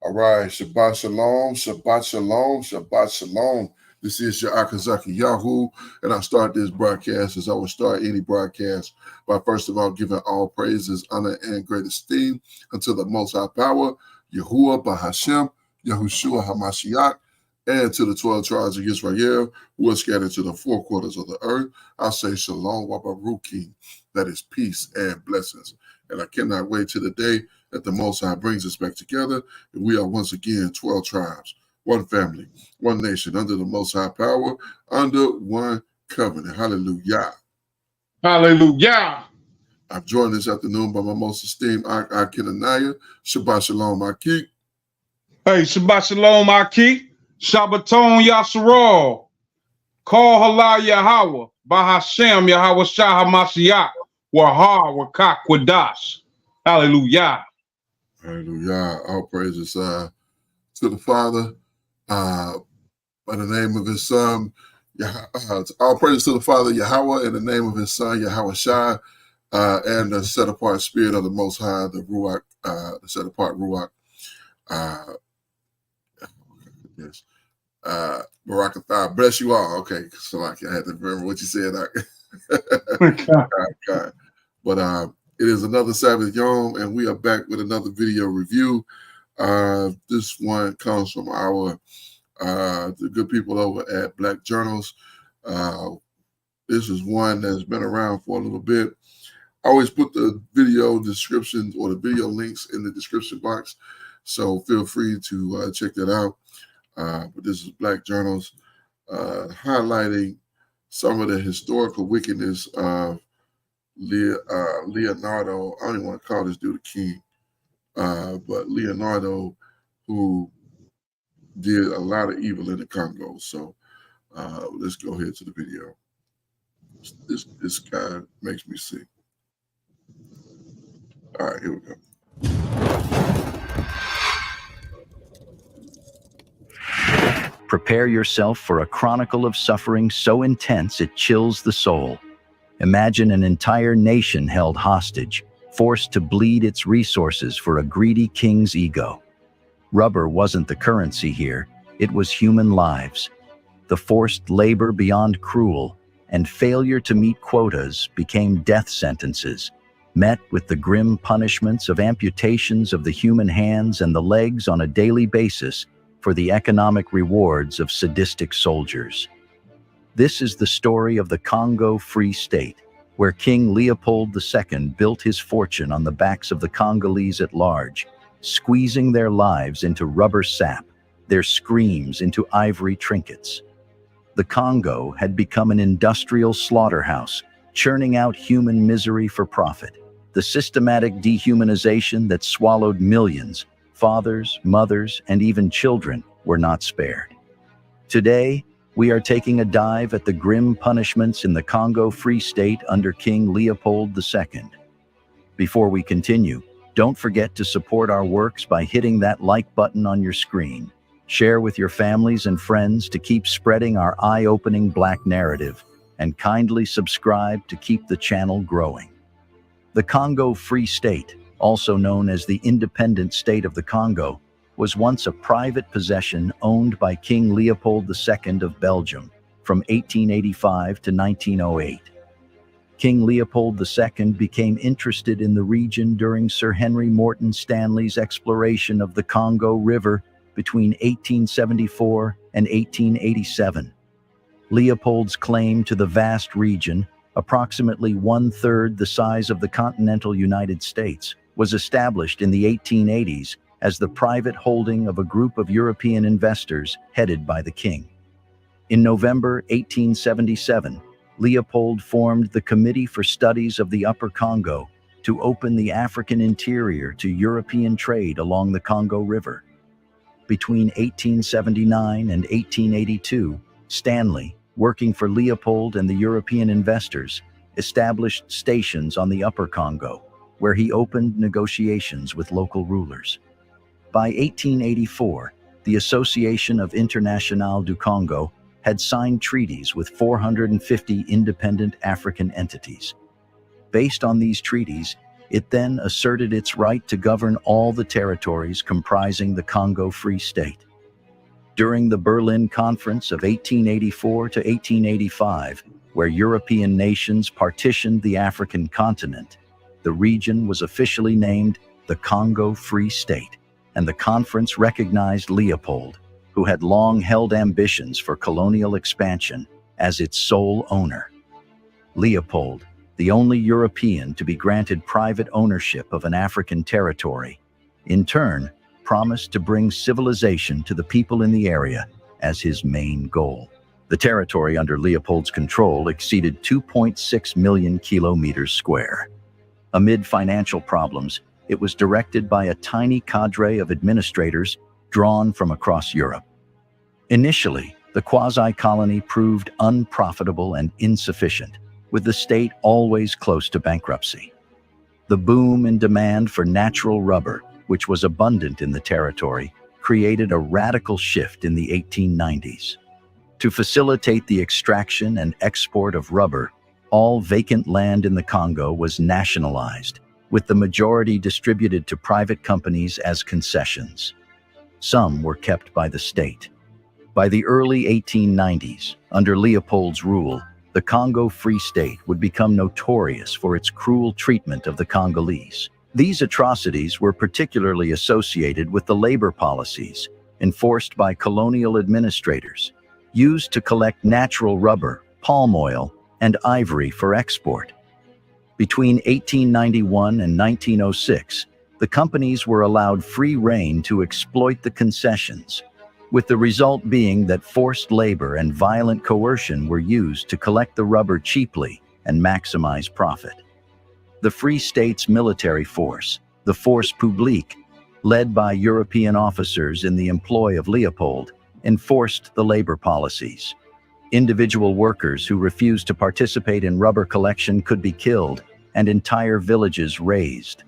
All right, Shabbat Shalom, Shabbat Shalom, Shabbat Shalom. This is your Akazaki Yahoo, and I start this broadcast as I would start any broadcast by first of all giving all praises, honor, and great esteem unto the Most High Power, Yahuwah Bahashem, Yahushua Hamashiach, and to the 12 tribes of Israel who are scattered to the four quarters of the earth. I say Shalom Wabaruki, that is peace and blessings. And I cannot wait till the day that the Most High brings us back together, and we are once again 12 tribes, one family, one nation, under the Most High Power, under one covenant. Hallelujah. Hallelujah. I'm joined this afternoon by my most esteemed Akinanaya. Shabbat Shalom, Aki. Hey, Shabbat Shalom, Aki. Shabbaton Yasharal. Call Halal Yahweh. Bahashem Yahweh Shah HaMashiach. Wahar Wakak Wadash. Hallelujah. Hallelujah. All praises to the Father, by the name of his Son. All praises to the Father, Yahweh, in the name of his Son, Yahweh Shai, and the set apart spirit of the Most High, the Ruach, the set apart Ruach. Yes. Barakatah. Bless you all. Okay, so I had to remember what you said. God. But it is another Sabbath Yom, and we are back with another video review. This one comes from our the good people over at Black Journals. This is one that's been around for a little bit. I always put the video descriptions or the video links in the description box, so feel free to check that out. But this is Black Journals highlighting some of the historical wickedness of Leonardo. I don't even want to call this dude a king, but Leonardo, who did a lot of evil in the Congo. So let's go ahead to the video. This guy makes me sick. All right, here we go. Prepare yourself for a chronicle of suffering so intense it chills the soul. Imagine an entire nation held hostage, forced to bleed its resources for a greedy king's ego. Rubber wasn't the currency here, it was human lives. The forced labor beyond cruel, and failure to meet quotas became death sentences, met with the grim punishments of amputations of the human hands and the legs on a daily basis for the economic rewards of sadistic soldiers. This is the story of the Congo Free State, where King Leopold II built his fortune on the backs of the Congolese at large, squeezing their lives into rubber sap, their screams into ivory trinkets. The Congo had become an industrial slaughterhouse, churning out human misery for profit. The systematic dehumanization that swallowed millions, fathers, mothers, and even children, were not spared. Today, we are taking a dive at the grim punishments in the Congo Free State under King Leopold II. Before we continue, don't forget to support our works by hitting that like button on your screen. Share with your families and friends to keep spreading our eye-opening Black narrative, and kindly subscribe to keep the channel growing. The Congo Free State, also known as the Independent State of the Congo, was once a private possession owned by King Leopold II of Belgium from 1885 to 1908. King Leopold II became interested in the region during Sir Henry Morton Stanley's exploration of the Congo River between 1874 and 1887. Leopold's claim to the vast region, approximately one-third the size of the continental United States, was established in the 1880s as the private holding of a group of European investors headed by the king. In November 1877, Leopold formed the Committee for Studies of the Upper Congo to open the African interior to European trade along the Congo River. Between 1879 and 1882, Stanley, working for Leopold and the European investors, established stations on the Upper Congo, where he opened negotiations with local rulers. By 1884, the Association of Internationale du Congo had signed treaties with 450 independent African entities. Based on these treaties, It then asserted its right to govern all the territories comprising the Congo Free State. During the Berlin Conference of 1884 to 1885, where European nations partitioned the African continent, the region was officially named the Congo Free State, and the conference recognized Leopold, who had long held ambitions for colonial expansion, as its sole owner. Leopold, the only European to be granted private ownership of an African territory, in turn promised to bring civilization to the people in the area as his main goal. The territory under Leopold's control exceeded 2.6 million kilometers square. Amid financial problems, it was directed by a tiny cadre of administrators drawn from across Europe. Initially, the quasi-colony proved unprofitable and insufficient, with the state always close to bankruptcy. The boom in demand for natural rubber, which was abundant in the territory, created a radical shift in the 1890s. To facilitate the extraction and export of rubber, all vacant land in the Congo was nationalized, with the majority distributed to private companies as concessions. Some were kept by the state. By the early 1890s, under Leopold's rule, the Congo Free State would become notorious for its cruel treatment of the Congolese. These atrocities were particularly associated with the labor policies enforced by colonial administrators, used to collect natural rubber, palm oil, and ivory for export. Between 1891 and 1906, the companies were allowed free rein to exploit the concessions, with the result being that forced labor and violent coercion were used to collect the rubber cheaply and maximize profit. The Free State's military force, the Force Publique, led by European officers in the employ of Leopold, enforced the labor policies. Individual workers who refused to participate in rubber collection could be killed, and entire villages razed.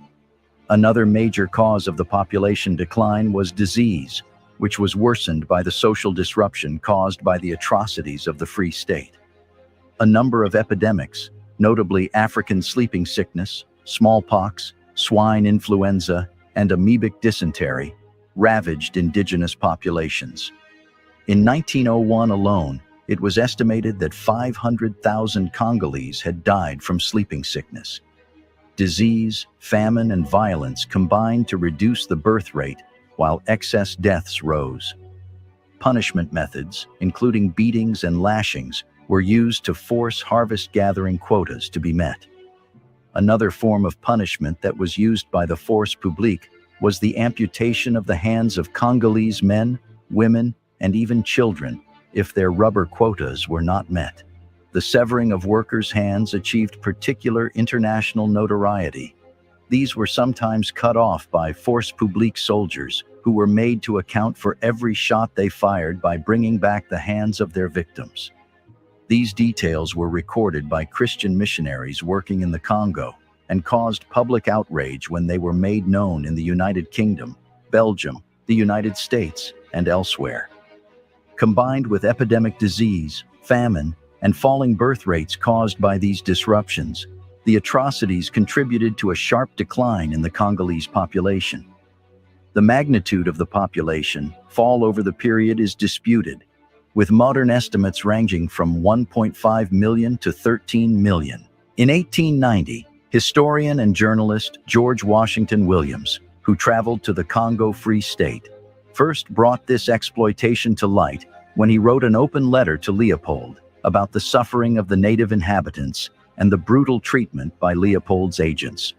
Another major cause of the population decline was disease, which was worsened by the social disruption caused by the atrocities of the Free State. A number of epidemics, notably African sleeping sickness, smallpox, swine influenza, and amoebic dysentery, ravaged indigenous populations. In 1901 alone, it was estimated that 500,000 Congolese had died from sleeping sickness. Disease, famine, and violence combined to reduce the birth rate, while excess deaths rose. Punishment methods, including beatings and lashings, were used to force harvest-gathering quotas to be met. Another form of punishment that was used by the Force Publique was the amputation of the hands of Congolese men, women, and even children if their rubber quotas were not met. The severing of workers' hands achieved particular international notoriety. These were sometimes cut off by Force Publique soldiers who were made to account for every shot they fired by bringing back the hands of their victims. These details were recorded by Christian missionaries working in the Congo and caused public outrage when they were made known in the United Kingdom, Belgium, the United States, and elsewhere. Combined with epidemic disease, famine, and falling birth rates caused by these disruptions, the atrocities contributed to a sharp decline in the Congolese population. The magnitude of the population fall over the period is disputed, with modern estimates ranging from 1.5 million to 13 million. In 1890, historian and journalist George Washington Williams, who traveled to the Congo Free State, first brought this exploitation to light when he wrote an open letter to Leopold about the suffering of the native inhabitants and the brutal treatment by Leopold's agents.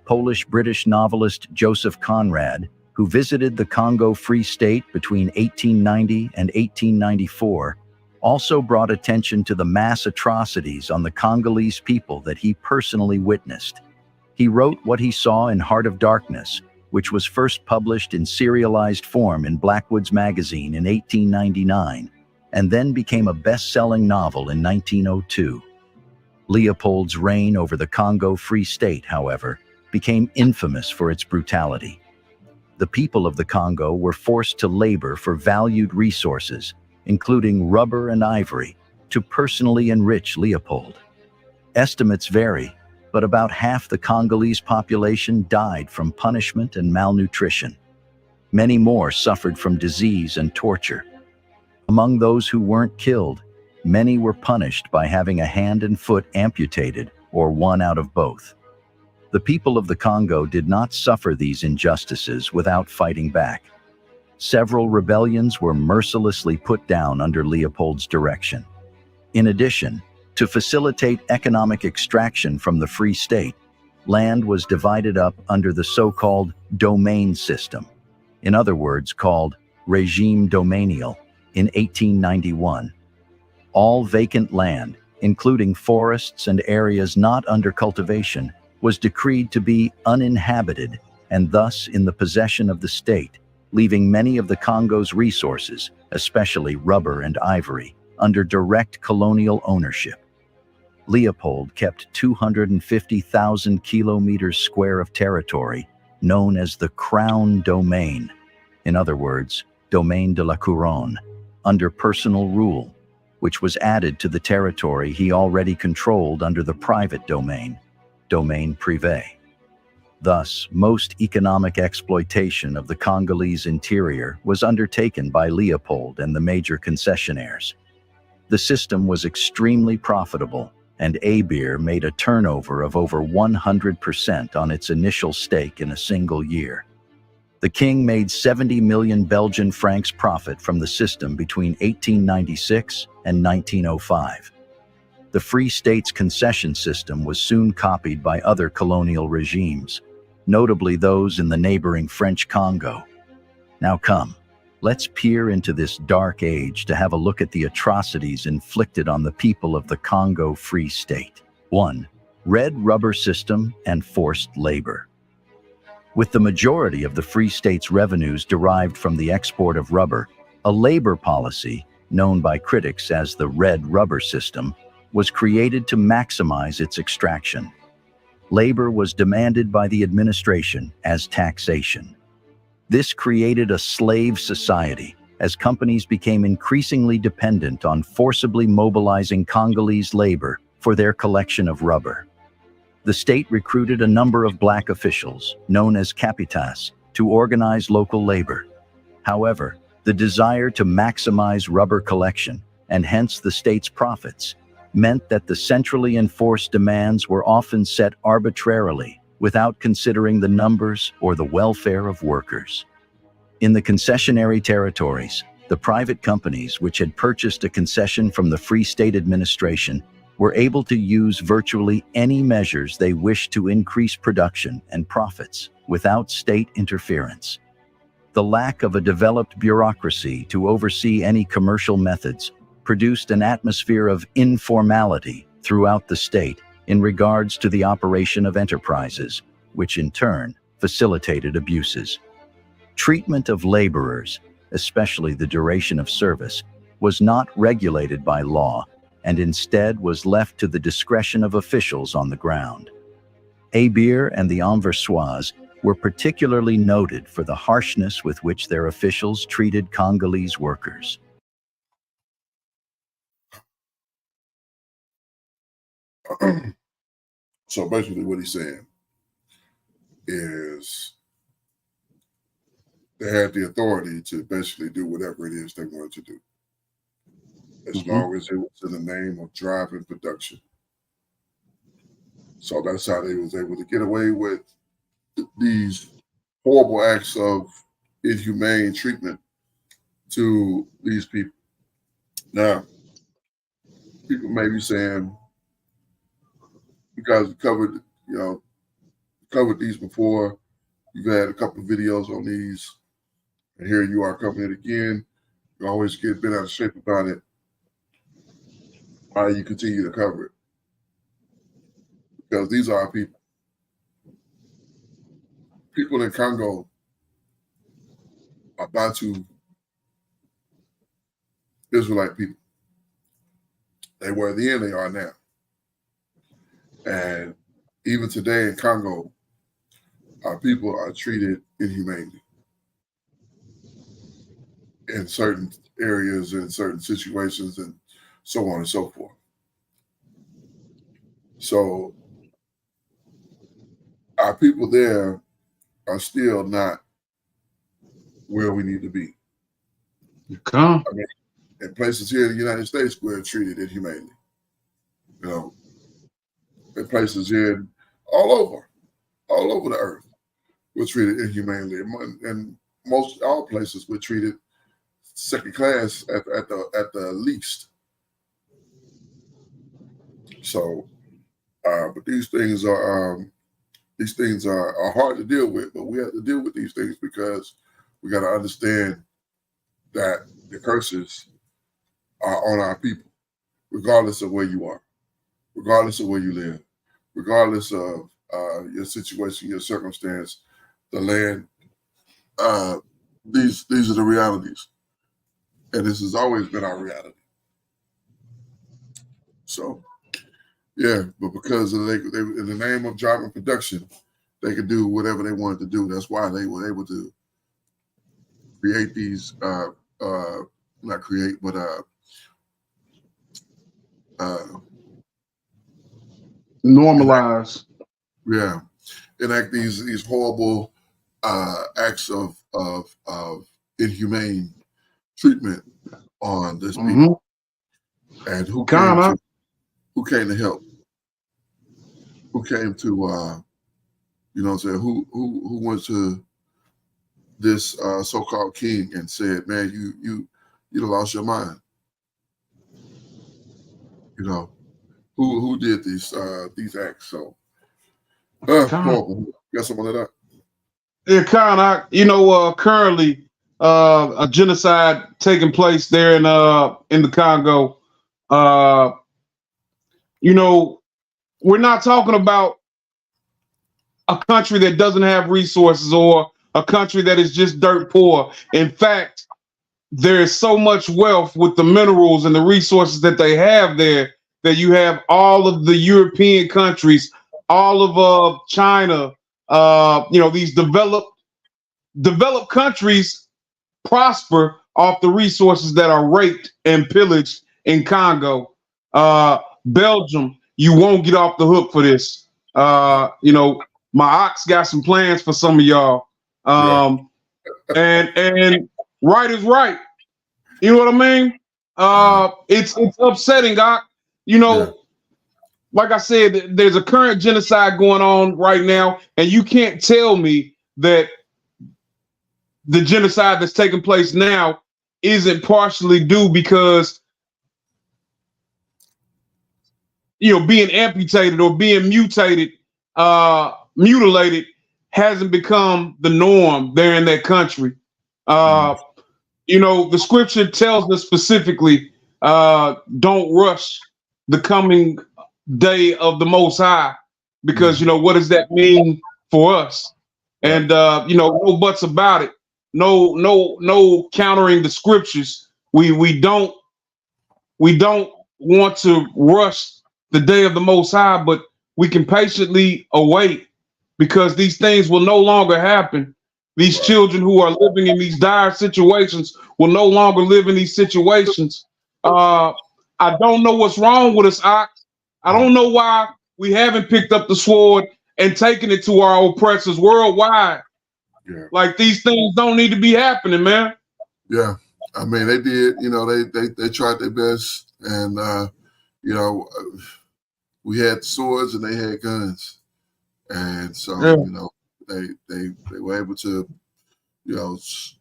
Polish-British novelist Joseph Conrad, who visited the Congo Free State between 1890 and 1894, also brought attention to the mass atrocities on the Congolese people that he personally witnessed. He wrote what he saw in Heart of Darkness, which was first published in serialized form in Blackwood's magazine in 1899, and then became a best-selling novel in 1902. Leopold's reign over the Congo Free State, however, became infamous for its brutality. The people of the Congo were forced to labor for valued resources, including rubber and ivory, to personally enrich Leopold. Estimates vary, but about half the Congolese population died from punishment and malnutrition. Many more suffered from disease and torture. Among those who weren't killed, many were punished by having a hand and foot amputated or one out of both. The people of the Congo did not suffer these injustices without fighting back. Several rebellions were mercilessly put down under Leopold's direction. In addition, to facilitate economic extraction from the Free State, land was divided up under the so-called domain system, in other words called regime domanial, in 1891. All vacant land, including forests and areas not under cultivation, was decreed to be uninhabited and thus in the possession of the state, leaving many of the Congo's resources, especially rubber and ivory, under direct colonial ownership. Leopold kept 250,000 kilometers square of territory, known as the Crown Domain, in other words, Domaine de la Couronne, under personal rule, which was added to the territory he already controlled under the private domain, Domaine privé. Thus, most economic exploitation of the Congolese interior was undertaken by Leopold and the major concessionaires. The system was extremely profitable, and Abir made a turnover of over 100% on its initial stake in a single year. The king made 70 million Belgian francs profit from the system between 1896 and 1905. The Free State's concession system was soon copied by other colonial regimes, notably those in the neighboring French Congo. Now come, let's peer into this dark age to have a look at the atrocities inflicted on the people of the Congo Free State. 1. Red rubber system and forced labor. With the majority of the Free State's revenues derived from the export of rubber, a labor policy, known by critics as the red rubber system, was created to maximize its extraction. Labor was demanded by the administration as taxation. This created a slave society as companies became increasingly dependent on forcibly mobilizing Congolese labor for their collection of rubber. The state recruited a number of black officials, known as capitans, to organize local labor. However, the desire to maximize rubber collection, and hence the state's profits, meant that the centrally enforced demands were often set arbitrarily, without considering the numbers or the welfare of workers. In the concessionary territories, the private companies which had purchased a concession from the Free State administration were able to use virtually any measures they wished to increase production and profits without state interference. The lack of a developed bureaucracy to oversee any commercial methods produced an atmosphere of informality throughout the state in regards to the operation of enterprises, which in turn facilitated abuses. Treatment of laborers, especially the duration of service, was not regulated by law and instead was left to the discretion of officials on the ground. Abir and the Anversois were particularly noted for the harshness with which their officials treated Congolese workers. So basically what he's saying is they had the authority to basically do whatever it is they wanted to do, as long as it was in the name of driving production. So that's how they was able to get away with these horrible acts of inhumane treatment to these people. Now, people may be saying, because we covered these before, you've had a couple of videos on these, and here you are covering it again. You always get bent out of shape about it. Why do you continue to cover it? Because these are our people. People in Congo are Bantu Israelite people. They were then, they are now. And even today in Congo, our people are treated inhumanely in certain areas, in certain situations, and so on and so forth. So our people there are still not where we need to be. Come. I mean, in places here in the United States, we're treated inhumanely. You know, in places here all over the earth, we're treated inhumanely. And most all places we're treated second class at the least. So, but these things are hard to deal with. But we have to deal with these things because we got to understand that the curses are on our people, regardless of where you are, regardless of where you live, regardless of your situation, your circumstance, the land. These are the realities, and this has always been our reality. So, yeah, but because they in the name of driving production, they could do whatever they wanted to do. That's why they were able to create these, not create, but Normalize. Enact these horrible acts of inhumane treatment on this people. And who came to help? Who came to you know what I'm saying? Who went to this so-called king and said, "Man, you lost your mind." You know, who did these acts? So horrible. Got someone of that? Yeah, currently a genocide taking place there in the Congo. We're not talking about a country that doesn't have resources or a country that is just dirt poor. In fact, there is so much wealth with the minerals and the resources that they have there that you have all of the European countries, all of China, these developed countries prosper off the resources that are raped and pillaged in Congo. Belgium, you won't get off the hook for this. My ox got some plans for some of y'all. And right is right. You know what I mean? It's upsetting, Ox. Like I said, there's a current genocide going on right now, and you can't tell me that the genocide that's taking place now isn't partially due because being amputated or being mutilated hasn't become the norm there in that country. The scripture tells us specifically, don't rush the coming day of the Most High, because what does that mean for us? And no buts about it. No countering the scriptures. We don't want to rush the day of the Most High, but we can patiently await, because these things will no longer happen. These children who are living in these dire situations will no longer live in these situations. I don't know what's wrong with us, Ox. I don't know why we haven't picked up the sword and taken it to our oppressors worldwide. Yeah. Like, these things don't need to be happening, man. Yeah. I mean, they did, they tried their best, and we had swords and they had guns. And so, they were able to,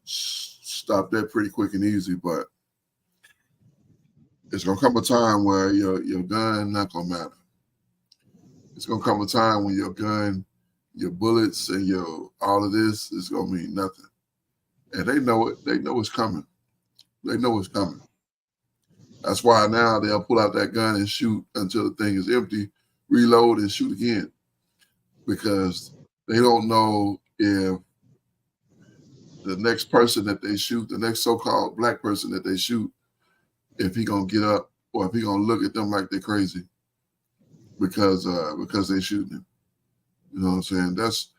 stop that pretty quick and easy. But it's gonna come a time where your gun not gonna matter. It's gonna come a time when your gun, your bullets, and all of this is gonna mean nothing. And they know it. They know it's coming. They know it's coming. That's why now they'll pull out that gun and shoot until the thing is empty, reload and shoot again, because they don't know if the next person that they shoot, the next so-called black person that they shoot, if he gonna get up or if he gonna look at them like they're crazy because they shooting him. You know what I'm saying? That's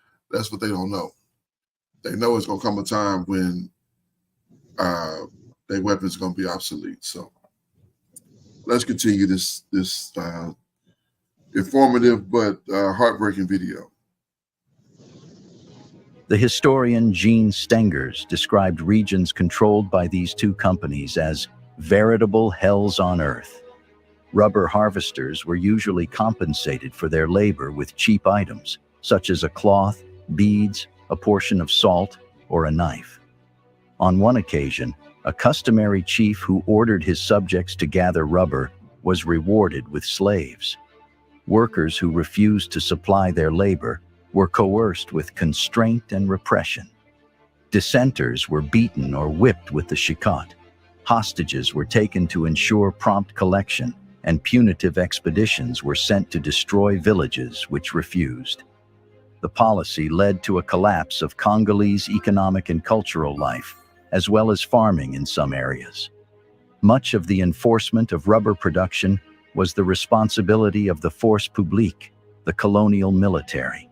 what they don't know. They know it's gonna come a time when their weapons are gonna be obsolete. So let's continue this informative but heartbreaking video. The historian Jean Stengers described regions controlled by these two companies as veritable hells on earth. Rubber harvesters were usually compensated for their labor with cheap items, such as a cloth, beads, a portion of salt, or a knife. On one occasion, a customary chief who ordered his subjects to gather rubber was rewarded with slaves. Workers who refused to supply their labor were coerced with constraint and repression. Dissenters were beaten or whipped with the shikot. Hostages were taken to ensure prompt collection, and punitive expeditions were sent to destroy villages which refused. The policy led to a collapse of Congolese economic and cultural life, as well as farming in some areas. Much of the enforcement of rubber production was the responsibility of the Force Publique, the colonial military.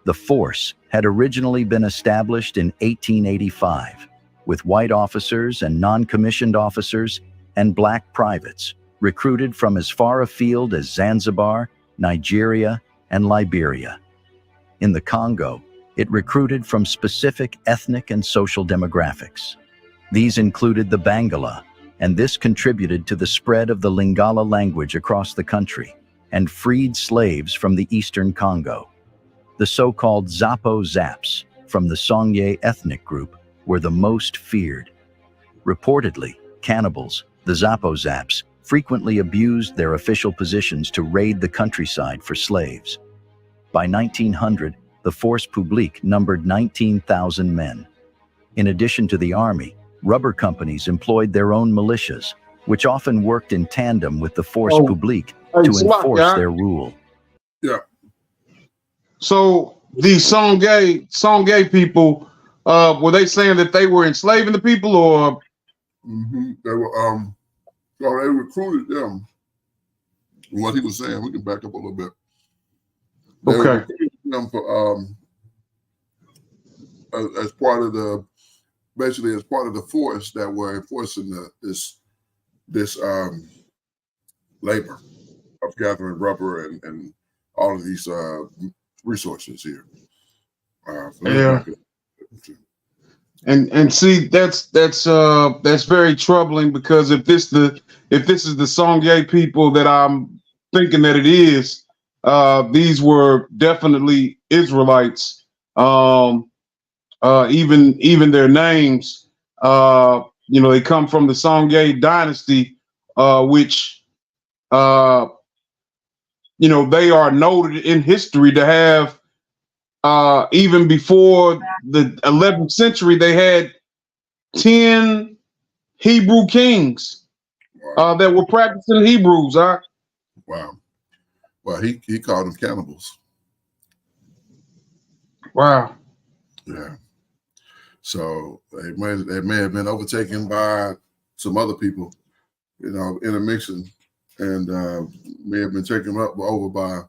The force had originally been established in 1885, with white officers and non-commissioned officers and black privates recruited from as far afield as Zanzibar, Nigeria, and Liberia. In the Congo, it recruited from specific ethnic and social demographics. These included the Bangala, and this contributed to the spread of the Lingala language across the country, and freed slaves from the eastern Congo. The so-called Zapo Zaps from the Songye ethnic group were the most feared. Reportedly, cannibals, the Zapo Zaps, frequently abused their official positions to raid the countryside for slaves. By 1900, the Force Publique numbered 19,000 men. In addition to the army, rubber companies employed their own militias, which often worked in tandem with the Force Publique to enforce their rule. Yeah. So these Songye people, were they saying that they were enslaving the people, or? They were, so they recruited them. What he was saying, we can back up a little bit. They recruited them for, as part of the, basically as part of the force that were enforcing this labor of gathering rubber and all of these resources here. And see, that's very troubling, because if this is the Songye people that I'm thinking that it is, these were definitely Israelites. Even their names, they come from the Songye dynasty, which they are noted in history to have, even before the 11th century, they had 10 Hebrew kings that were practicing Hebrews. Wow. Well, he called them cannibals. Wow. Yeah. So they may have been overtaken by some other people, intermixing, and may have been taken over by,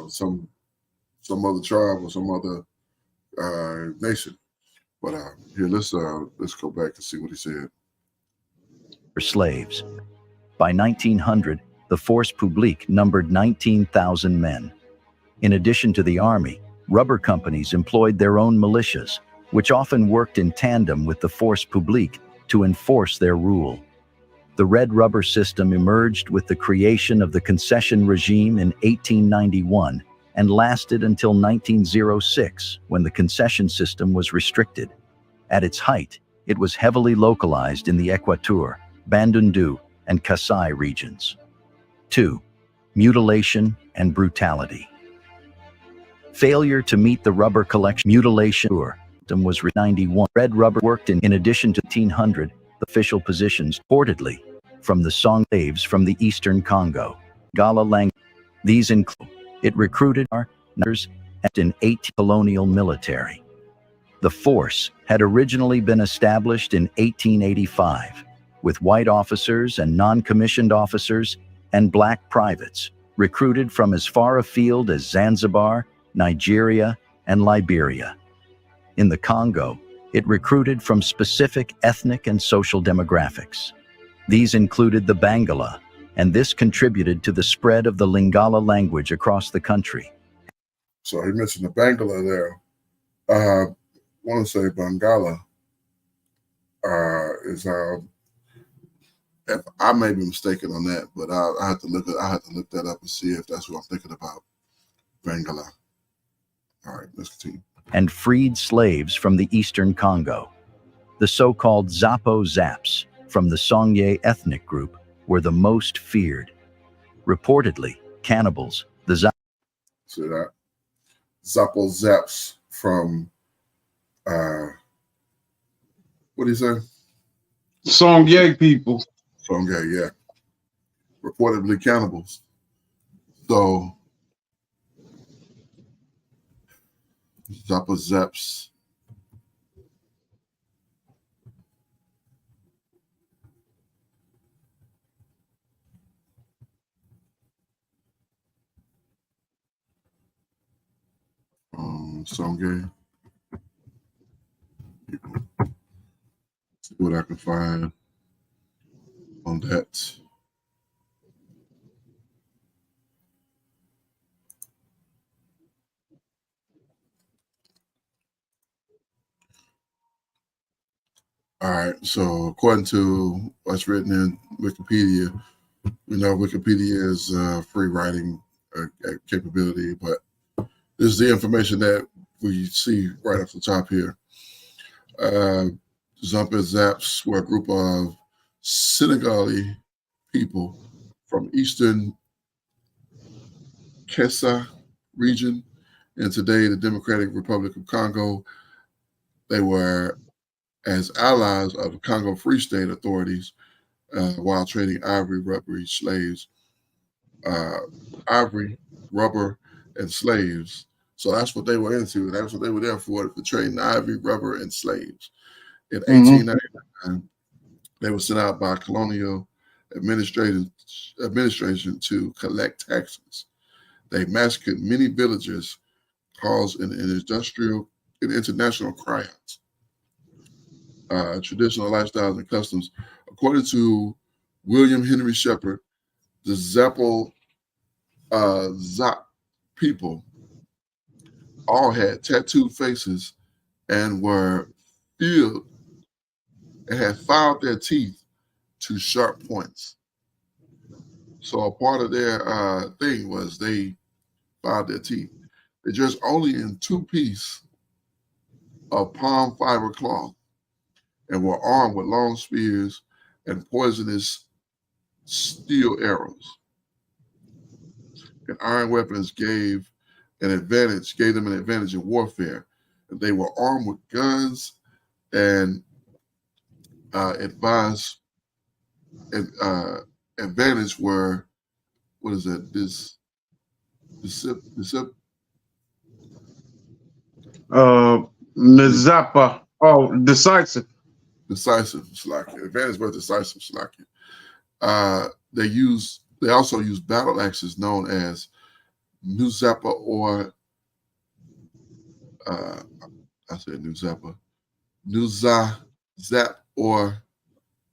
some other tribe or some other nation. But here, let's go back and see what he said. Slaves. By 1900, the Force Publique numbered 19,000 men. In addition to the army, rubber companies employed their own militias, which often worked in tandem with the Force Publique to enforce their rule. The red rubber system emerged with the creation of the concession regime in 1891 and lasted until 1906, when the concession system was restricted. At its height, it was heavily localized in the Equateur, Bandundu, and Kasai regions. 2. Mutilation and brutality. Failure to meet the rubber collection mutilation system was 91. Red rubber worked in addition to 1800 official positions, reportedly from the Song slaves from the eastern Congo. Gala language. These include it recruited numbers and 8 colonial military. The force had originally been established in 1885, with white officers and non-commissioned officers and black privates recruited from as far afield as Zanzibar, Nigeria, and Liberia. In the Congo, it recruited from specific ethnic and social demographics. These included the Bangala, and this contributed to the spread of the Lingala language across the country. So he mentioned the Bangala there, Want to say Bangala is if I may be mistaken on that, but I have to look that up and see if that's what I'm thinking about. Bangala. All right, let's continue. And freed slaves from the eastern Congo. The so-called Zapo Zaps from the Songye ethnic group were the most feared. Reportedly, cannibals, the See that? Zapo Zaps from, what do you say? Songye people. Songye, yeah. Reportedly cannibals. So, Zapo Zaps. Songye. See what I can find on that. All right, so according to what's written in Wikipedia, we know Wikipedia is free writing capability, but this is the information that we see right off the top here. Zampa Zaps were a group of Senegalese people from eastern Kessa region and today the Democratic Republic of Congo. They were as allies of the Congo Free State authorities while trading ivory, rubber, and slaves. So that's what they were into. That's what they were there for trading ivory, rubber, and slaves. In 1899, they were sent out by colonial administration to collect taxes. They massacred many villagers, caused an international cry-outs. Traditional lifestyles and customs. According to William Henry Shepherd, the Zapo Zap people all had tattooed faces and were filled and had filed their teeth to sharp points. So a part of their thing was they filed their teeth. They dressed only in 2 pieces of palm fiber cloth and were armed with long spears and poisonous steel arrows. And iron weapons gave them an advantage in warfare. And they were armed with guns and advantage were, what is that? Nzapa. Oh, decisive. Decisive, Slacky. Advantage were decisive, Slacky. They also use battle axes known as Nuzapa or Nuzap or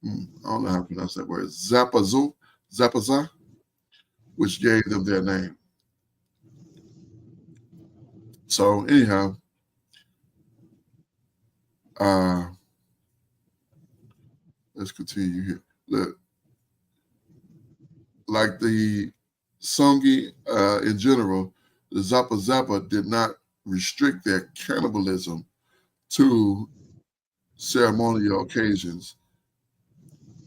I don't know how to pronounce that word. Zapaza, which gave them their name. So anyhow, let's continue here. Look, like the Songi in general, the Zappa did not restrict their cannibalism to ceremonial occasions,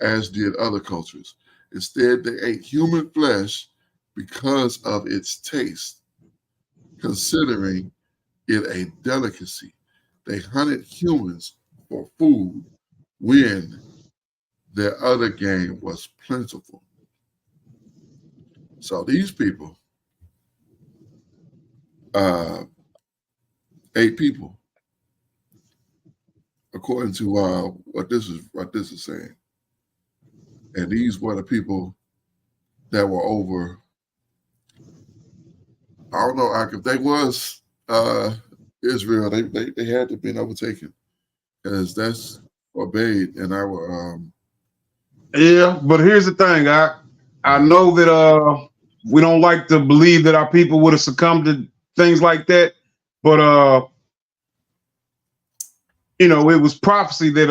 as did other cultures. Instead, they ate human flesh because of its taste, considering it a delicacy. They hunted humans for food when their other game was plentiful. So these people ate people, according to what this is saying. And these were the people that were over. I don't know if they was Israel. They had to have been overtaken because that's forbade in our. Yeah, but here's the thing. I know that we don't like to believe that our people would have succumbed to things like that, but you know, it was prophecy that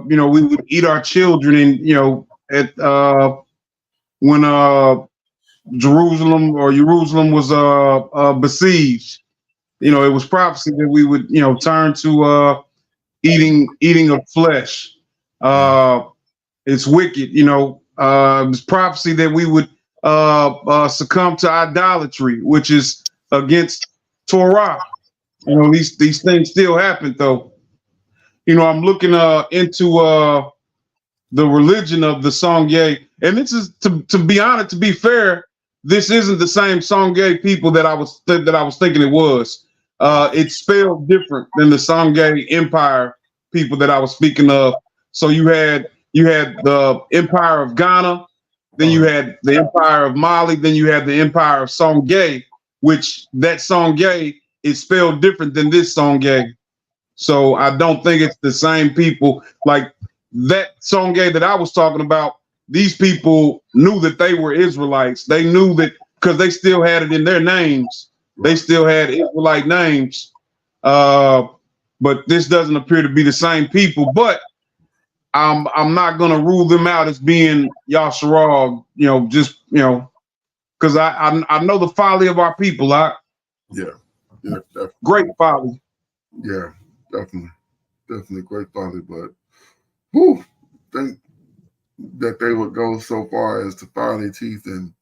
you know, we would eat our children, and you know, at when Jerusalem was besieged. You know, it was prophecy that we would, you know, turn to eating of flesh. It's wicked, you know. It's prophecy that we would succumb to idolatry, which is against Torah. You know, these things still happen though. You know, I'm looking into the religion of the Songye, and this is to be honest, to be fair, this isn't the same Songye people that I was thinking it was. It's spelled different than the Songye Empire people that I was speaking of. So you had the Empire of Ghana, then you had the Empire of Mali, then you had the Empire of Songye, which that Songye is spelled different than this Songye. So I don't think it's the same people. Like that Songye that I was talking about, these people knew that they were Israelites. They knew that because they still had it in their names. They still had Israelite names. But this doesn't appear to be the same people. But I'm not gonna rule them out as being Yasharag, you know, just you know, because I know the folly of our people. Definitely. Great folly. Yeah, definitely great folly. But who think that they would go so far as to fire their teeth and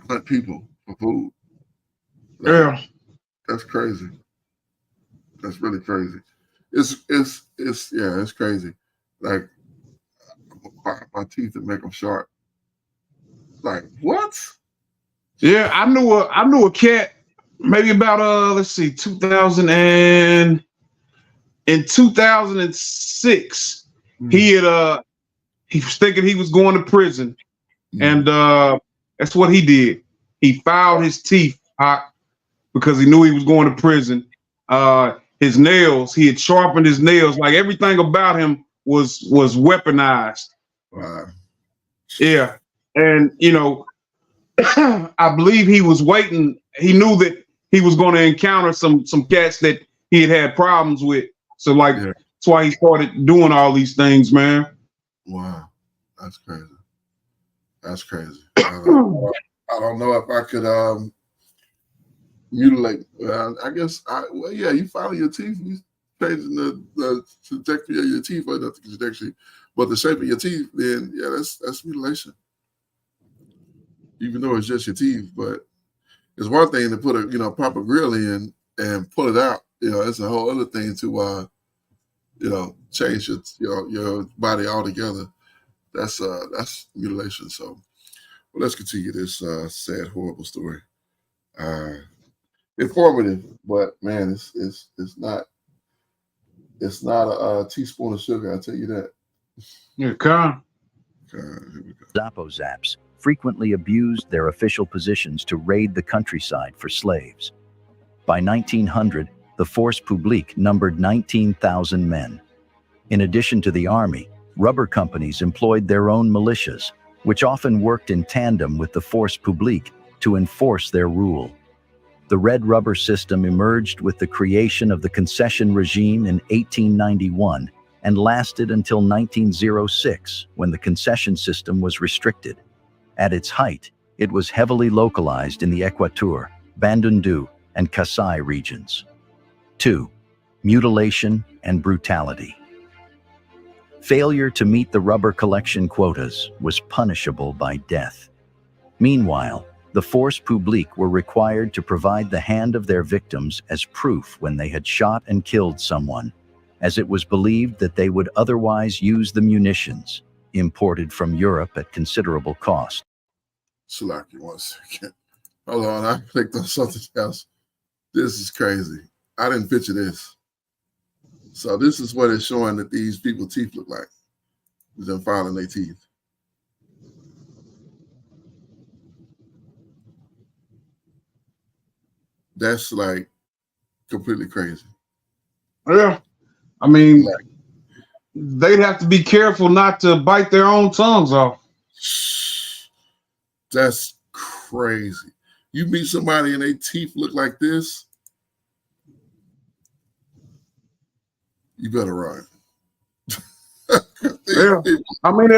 hunt people for food? Like, Yeah. that's crazy. That's really crazy. It's crazy. Like my teeth to make them sharp. Like what? Yeah, I knew a cat maybe about let's see, 2000 and in 2006 he had he was thinking he was going to prison, and that's what he did. He filed his teeth out because he knew he was going to prison. His nails, he had sharpened his nails, like everything about him was weaponized. Wow. Yeah, and you know, I believe he was waiting. He knew that he was going to encounter some cats that he had problems with. So like that's why he started doing all these things, man. Wow, that's crazy. That's crazy. I don't know if I could mutilate. I guess you file your teeth. You changing the trajectory of your teeth, or not the trajectory, but the shape of your teeth. Then that's mutilation. Even though it's just your teeth, but it's one thing to put a proper grill in and pull it out. You know, it's a whole other thing to change your body altogether. That's mutilation. So well, let's continue this sad, horrible story. Informative, but man, it's not a teaspoon of sugar. I'll tell you that. Yeah, Con. Here we go. Zappo-Zaps frequently abused their official positions to raid the countryside for slaves. By 1900, the Force Publique numbered 19,000 men. In addition to the army, rubber companies employed their own militias, which often worked in tandem with the Force Publique to enforce their rule. The red rubber system emerged with the creation of the concession regime in 1891 and lasted until 1906, when the concession system was restricted. At its height, it was heavily localized in the Equateur, Bandundu, and Kasai regions. 2. Mutilation and brutality. Failure to meet the rubber collection quotas was punishable by death. Meanwhile, the Force Publique were required to provide the hand of their victims as proof when they had shot and killed someone, as it was believed that they would otherwise use the munitions, imported from Europe at considerable cost. Salaki, 1 second. Hold on, I clicked on something else. This is crazy. I didn't picture this. So this is what it's showing that these people's teeth look like. Them filing their teeth. That's like completely crazy. Yeah, I mean, they'd have to be careful not to bite their own tongues off. That's crazy. You meet somebody and their teeth look like this. You better run. Yeah. I mean,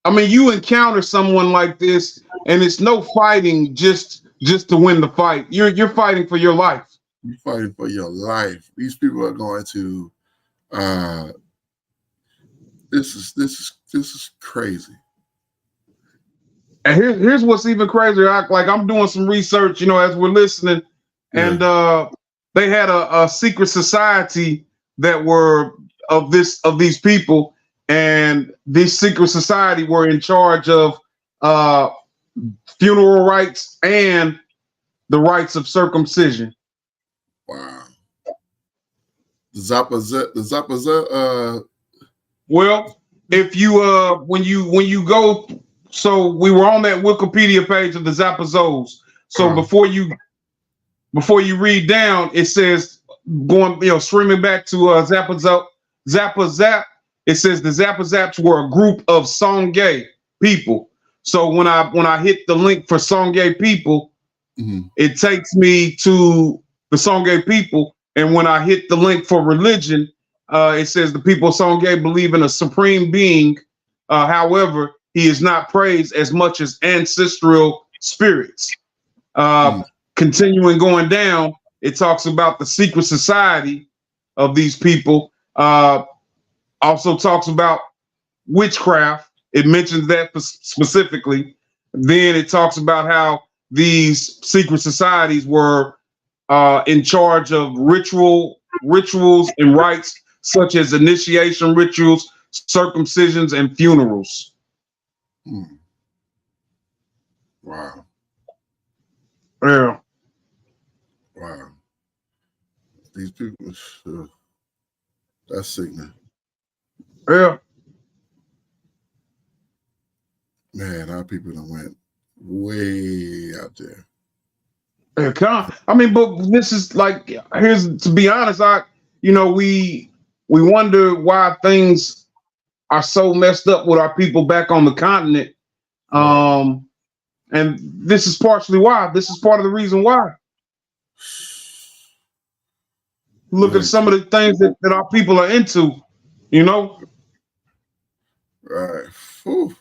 I mean, you encounter someone like this, and it's no fighting just to win the fight. You're fighting for your life. You're fighting for your life. These people are going to. This is crazy. And here's what's even crazier. I'm doing some research, as we're listening, and they had a secret society that were of these people, and this secret society were in charge of funeral rites and the rites of circumcision. Wow. The Zappa. Well, if you when you go, so we were on that Wikipedia page of the Zappazos. So before you read down, it says going streaming back to Zappa Zap. It says the Zappa Zaps were a group of Songhay people. So when I hit the link for Songhay people, it takes me to the Songhay people, and when I hit the link for religion, it says the people of Songhay believe in a supreme being. However, he is not praised as much as ancestral spirits. Continuing going down, it talks about the secret society of these people. Also talks about witchcraft. It mentions that specifically. Then it talks about how these secret societies were in charge of rituals and rites such as initiation rituals, circumcisions, and funerals. Wow. Yeah. Wow. These people, that's sickening. Yeah. Man, our people done went way out there. I mean, but this is to be honest, we wonder why things are so messed up with our people back on the continent. And this is partially why. This is part of the reason why. Look at some of the things that our people are into, Right. Whew.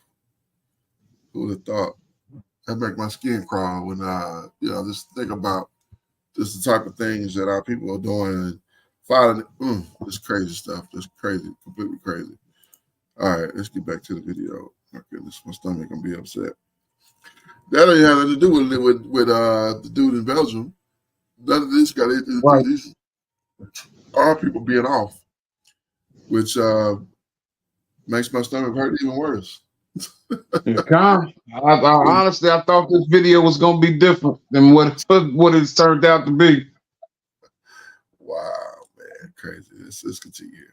Who would have thought? That make my skin crawl when just think about just the type of things that our people are doing and fighting. This crazy stuff. Just crazy, completely crazy. All right, let's get back to the video. My goodness, my stomach gonna be upset. That ain't have nothing to do with the dude in Belgium. None of this got anything to do with these our people being off, which makes my stomach hurt even worse. Honestly, I thought this video was going to be different than what it's turned out to be. Wow, man, crazy. Let's continue.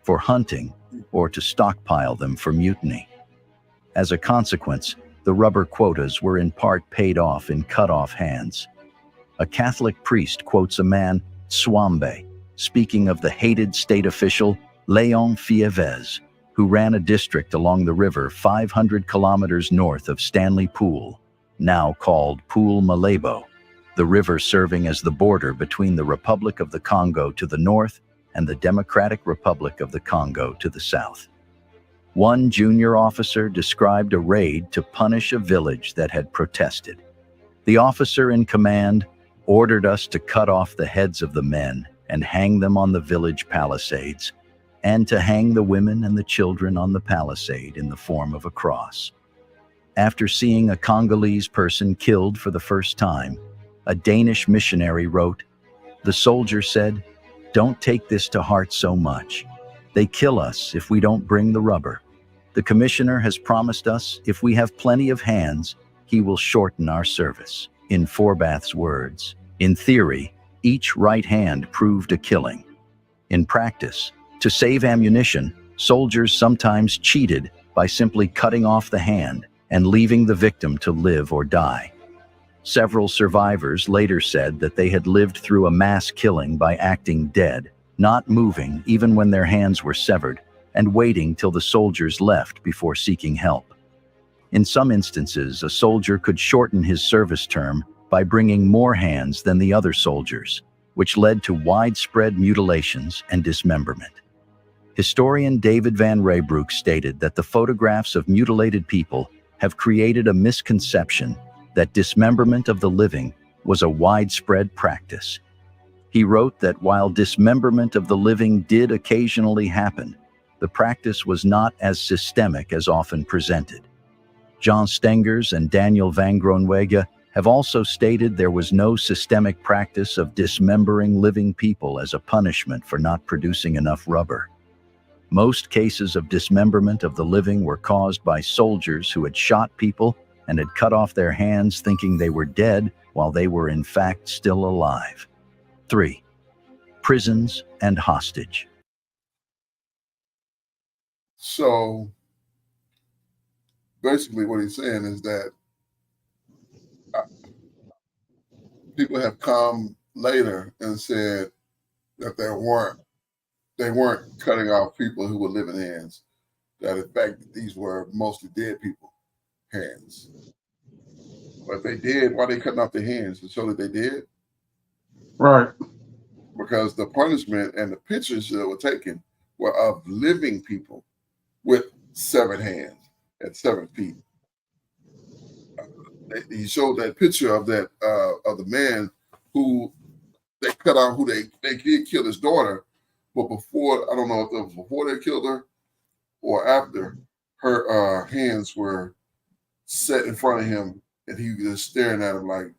For hunting or to stockpile them for mutiny. As a consequence, the rubber quotas were in part paid off in cut-off hands. A Catholic priest quotes a man, Swambe, speaking of the hated state official Léon Fievez, who ran a district along the river 500 kilometers north of Stanley Pool, now called Pool Malebo, the river serving as the border between the Republic of the Congo to the north and the Democratic Republic of the Congo to the south. One junior officer described a raid to punish a village that had protested. The officer in command ordered us to cut off the heads of the men and hang them on the village palisades, and to hang the women and the children on the palisade in the form of a cross. After seeing a Congolese person killed for the first time, a Danish missionary wrote, "The soldier said, 'Don't take this to heart so much. They kill us if we don't bring the rubber. The commissioner has promised us if we have plenty of hands, he will shorten our service.'" In Forbath's words, in theory, each right hand proved a killing. In practice, to save ammunition, soldiers sometimes cheated by simply cutting off the hand and leaving the victim to live or die. Several survivors later said that they had lived through a mass killing by acting dead, not moving even when their hands were severed, and waiting till the soldiers left before seeking help. In some instances, a soldier could shorten his service term by bringing more hands than the other soldiers. which led to widespread mutilations and dismemberment. Historian David Van Raybroek stated that the photographs of mutilated people have created a misconception that dismemberment of the living was a widespread practice. He wrote that while dismemberment of the living did occasionally happen, the practice was not as systemic as often presented. John Stengers and Daniel van Groenewegen have also stated there was no systemic practice of dismembering living people as a punishment for not producing enough rubber. Most cases of dismemberment of the living were caused by soldiers who had shot people and had cut off their hands thinking they were dead while they were in fact still alive. 3. Prisons and hostage. So basically what he's saying is that people have come later and said that they weren't cutting off people who were living hands, that in fact these were mostly dead people hands. But they did, why they cutting off their hands? To show that they did? Right. Because the punishment and the pictures that were taken were of living people with severed hands and 7 feet. He showed that picture of that of the man who they cut out, who they did kill his daughter, but before, I don't know if it was before they killed her or after, her hands were set in front of him and he was just staring at him like,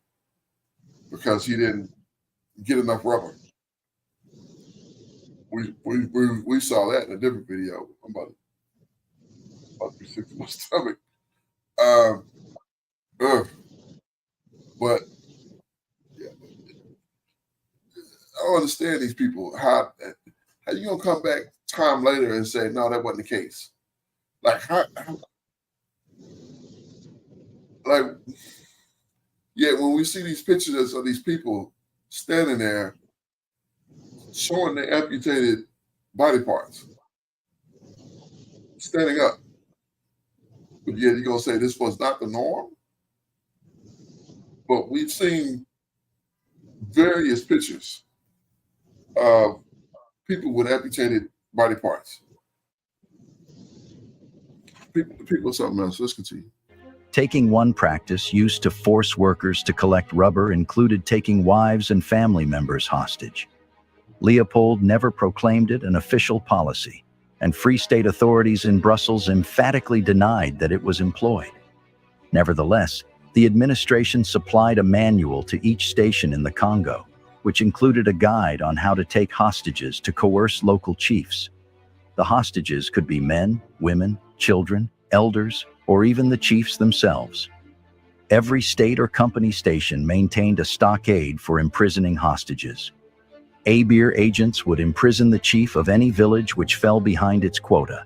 because he didn't get enough rubber. We saw that in a different video. I'm about to be sick to my stomach. But yeah, I don't understand these people. How you gonna come back time later and say no, that wasn't the case? Like like yeah, when we see these pictures of these people standing there showing their amputated body parts, standing up, but yet you're gonna say this was not the norm? But we've seen various pictures of people with amputated body parts. People are something else. Let's continue. Taking one practice used to force workers to collect rubber included taking wives and family members hostage. Leopold never proclaimed it an official policy, and Free State authorities in Brussels emphatically denied that it was employed. Nevertheless, the administration supplied a manual to each station in the Congo, which included a guide on how to take hostages to coerce local chiefs. The hostages could be men, women, children, elders, or even the chiefs themselves. Every state or company station maintained a stockade for imprisoning hostages. ABIR agents would imprison the chief of any village which fell behind its quota.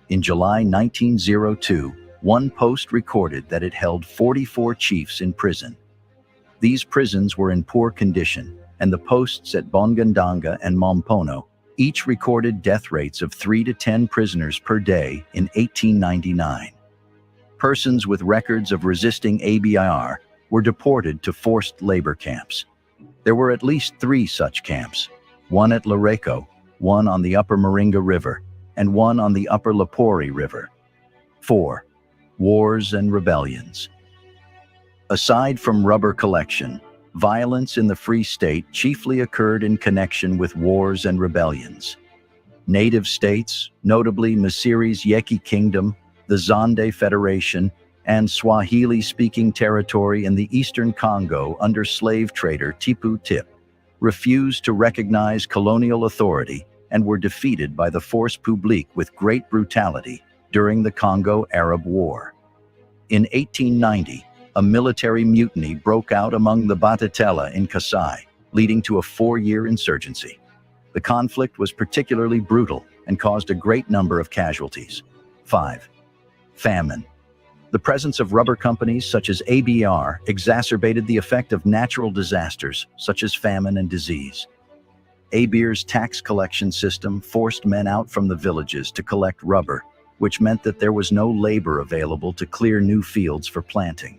In July 1902, one post recorded that it held 44 chiefs in prison. These prisons were in poor condition, and the posts at Bongandanga and Mompono each recorded death rates of 3 to 10 prisoners per day in 1899. Persons with records of resisting ABIR were deported to forced labor camps. There were at least 3 such camps, one at Lareko, one on the upper Moringa River, and one on the upper Lapori River. 4. Wars and rebellions. Aside from rubber collection, violence in the Free State chiefly occurred in connection with wars and rebellions. Native states, notably Masiri's Yeki Kingdom, the Zonde Federation, and Swahili-speaking territory in the eastern Congo under slave trader Tipu Tip, refused to recognize colonial authority and were defeated by the force publique with great brutality during the Congo Arab War. In 1890, a military mutiny broke out among the Batatela in Kasai, leading to a 4-year insurgency. The conflict was particularly brutal and caused a great number of casualties. 5. Famine. The presence of rubber companies such as ABR exacerbated the effect of natural disasters such as famine and disease. ABR's tax collection system forced men out from the villages to collect rubber, which meant that there was no labor available to clear new fields for planting.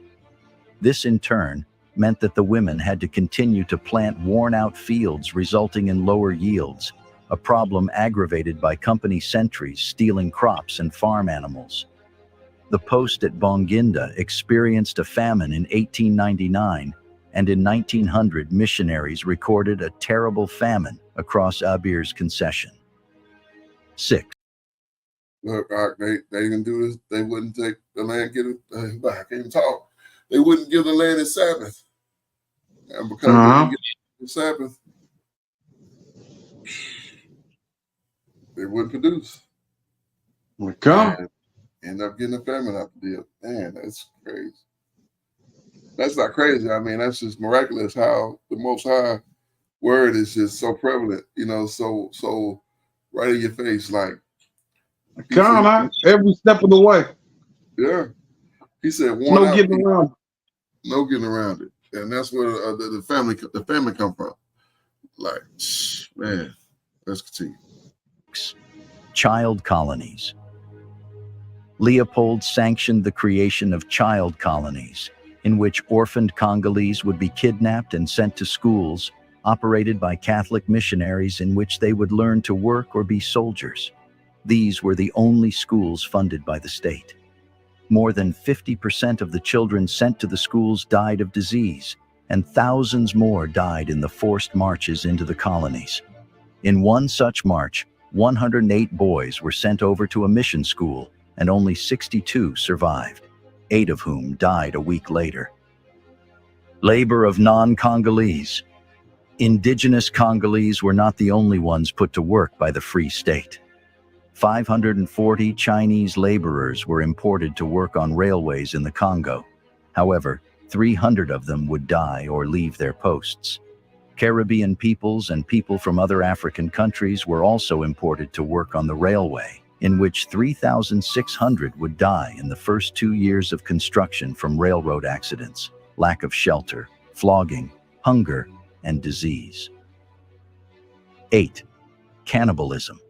This, in turn, meant that the women had to continue to plant worn-out fields, resulting in lower yields, a problem aggravated by company sentries stealing crops and farm animals. The post at Bonginda experienced a famine in 1899, and in 1900 missionaries recorded a terrible famine across Abir's concession. 6. Look, they didn't do this. They wouldn't take the land, I can't even talk. They wouldn't give the land its Sabbath. And because they didn't get the Sabbath, they wouldn't produce. And end up getting a famine out the deal. Man, that's crazy. That's not crazy. I mean, that's just miraculous how the Most High word is just so prevalent, so right in your face, like every step of the way. Yeah. He said no getting around. No getting around it. And that's where the family come from. Like, man, let's continue. Child colonies. Leopold sanctioned the creation of child colonies, in which orphaned Congolese would be kidnapped and sent to schools operated by Catholic missionaries in which they would learn to work or be soldiers. These were the only schools funded by the state. More than 50% of the children sent to the schools died of disease, and thousands more died in the forced marches into the colonies. In one such march, 108 boys were sent over to a mission school, and only 62 survived, 8 of whom died a week later. Labor of non-Congolese. Indigenous Congolese were not the only ones put to work by the Free State. 540 Chinese laborers were imported to work on railways in the Congo. However, 300 of them would die or leave their posts. Caribbean peoples and people from other African countries were also imported to work on the railway, in which 3,600 would die in the first 2 years of construction from railroad accidents, lack of shelter, flogging, hunger, and disease. 8. Cannibalism.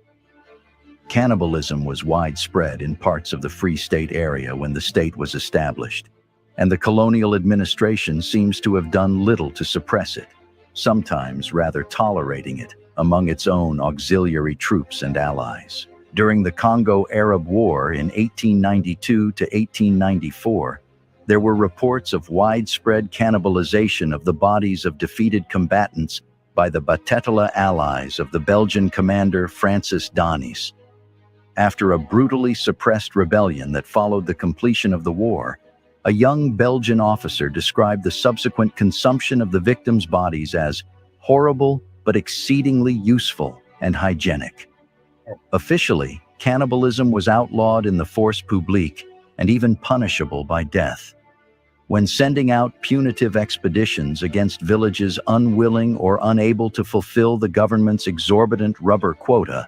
Cannibalism was widespread in parts of the Free State area when the state was established, and the colonial administration seems to have done little to suppress it, sometimes rather tolerating it among its own auxiliary troops and allies. During the Congo-Arab War in 1892 to 1894, there were reports of widespread cannibalization of the bodies of defeated combatants by the Batetela allies of the Belgian commander Francis Danis. After a brutally suppressed rebellion that followed the completion of the war, a young Belgian officer described the subsequent consumption of the victims' bodies as horrible but exceedingly useful and hygienic. Officially, cannibalism was outlawed in the force publique and even punishable by death. When sending out punitive expeditions against villages unwilling or unable to fulfill the government's exorbitant rubber quota,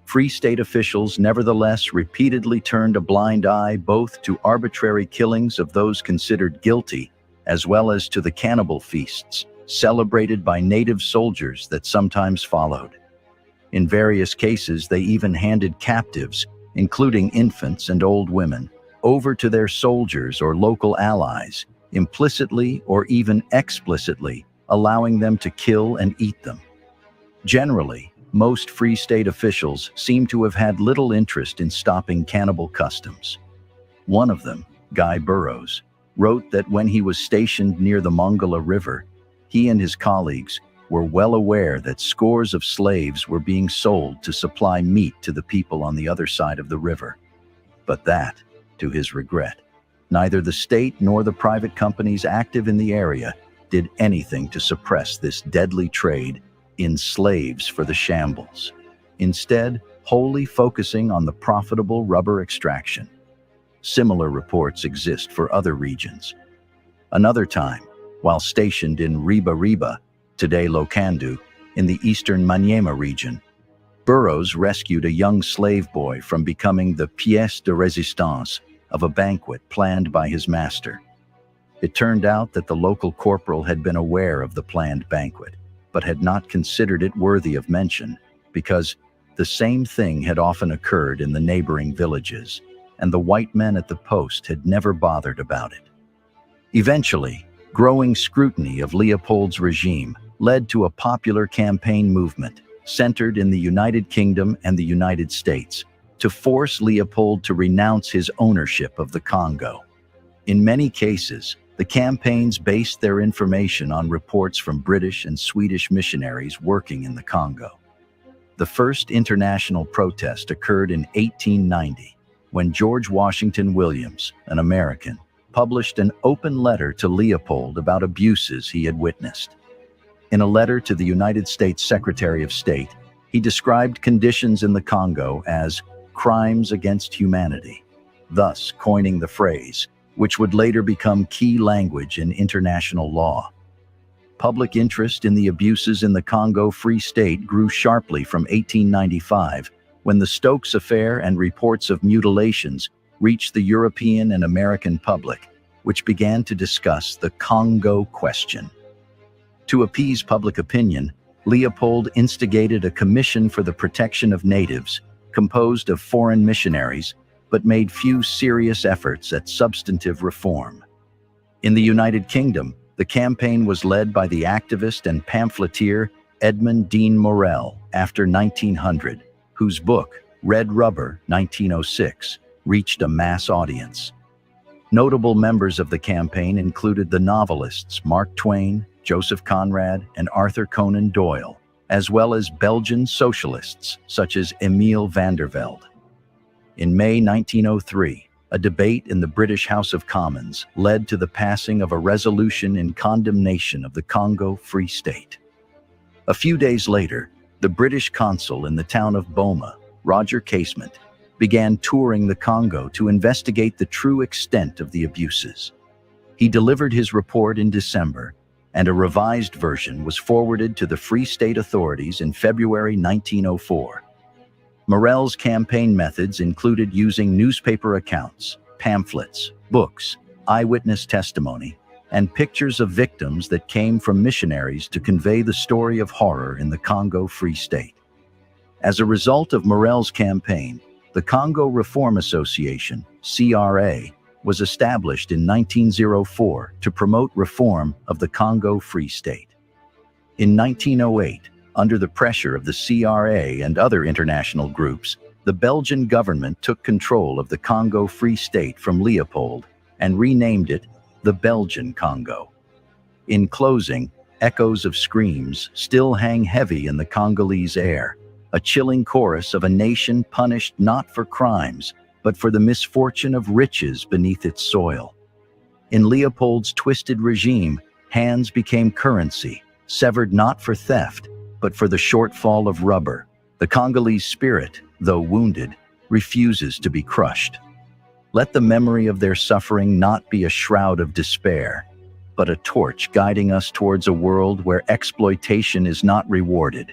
Free State officials nevertheless repeatedly turned a blind eye both to arbitrary killings of those considered guilty, as well as to the cannibal feasts celebrated by native soldiers that sometimes followed. In various cases, they even handed captives, including infants and old women, over to their soldiers or local allies, implicitly or even explicitly allowing them to kill and eat them. Generally, most Free State officials seem to have had little interest in stopping cannibal customs. One of them, Guy Burroughs, wrote that when he was stationed near the Mongala River, he and his colleagues were well aware that scores of slaves were being sold to supply meat to the people on the other side of the river. But that, to his regret, neither the state nor the private companies active in the area did anything to suppress this deadly trade in slaves for the shambles, instead wholly focusing on the profitable rubber extraction. Similar reports exist for other regions. Another time, while stationed in Riba, today Lokandu, in the eastern Maniema region, Burroughs rescued a young slave boy from becoming the pièce de résistance of a banquet planned by his master. It turned out that the local corporal had been aware of the planned banquet, but had not considered it worthy of mention because the same thing had often occurred in the neighboring villages, and the white men at the post had never bothered about it. Eventually, Growing scrutiny of Leopold's regime led to a popular campaign movement centered in the United Kingdom and the United States to force Leopold to renounce his ownership of the Congo. In many cases, the campaigns based their information on reports from British and Swedish missionaries working in the Congo. The first international protest occurred in 1890, when George Washington Williams, an American, published an open letter to Leopold about abuses he had witnessed. In a letter to the United States Secretary of State, he described conditions in the Congo as crimes against humanity, thus coining the phrase, which would later become key language in international law. Public interest in the abuses in the Congo Free State grew sharply from 1895, when the Stokes Affair and reports of mutilations reached the European and American public, which began to discuss the Congo question. To appease public opinion, Leopold instigated a commission for the protection of natives, composed of foreign missionaries, but made few serious efforts at substantive reform. In the United Kingdom, the campaign was led by the activist and pamphleteer Edmund Dean Morel after 1900, whose book, Red Rubber, 1906, reached a mass audience. Notable members of the campaign included the novelists Mark Twain, Joseph Conrad, and Arthur Conan Doyle, as well as Belgian socialists such as Emile van der Velde. In May 1903, a debate in the British House of Commons led to the passing of a resolution in condemnation of the Congo Free State. A few days later, the British consul in the town of Boma, Roger Casement, began touring the Congo to investigate the true extent of the abuses. He delivered his report in December, and a revised version was forwarded to the Free State authorities in February 1904. Morel's campaign methods included using newspaper accounts, pamphlets, books, eyewitness testimony, and pictures of victims that came from missionaries to convey the story of horror in the Congo Free State. As a result of Morel's campaign, the Congo Reform Association, CRA, was established in 1904 to promote reform of the Congo Free State. In 1908, under the pressure of the CRA and other international groups, the Belgian government took control of the Congo Free State from Leopold and renamed it the Belgian Congo. In closing, echoes of screams still hang heavy in the Congolese air, a chilling chorus of a nation punished not for crimes, but for the misfortune of riches beneath its soil. In Leopold's twisted regime, hands became currency, severed not for theft, but for the shortfall of rubber. The Congolese spirit, though wounded, refuses to be crushed. Let the memory of their suffering not be a shroud of despair, but a torch guiding us towards a world where exploitation is not rewarded,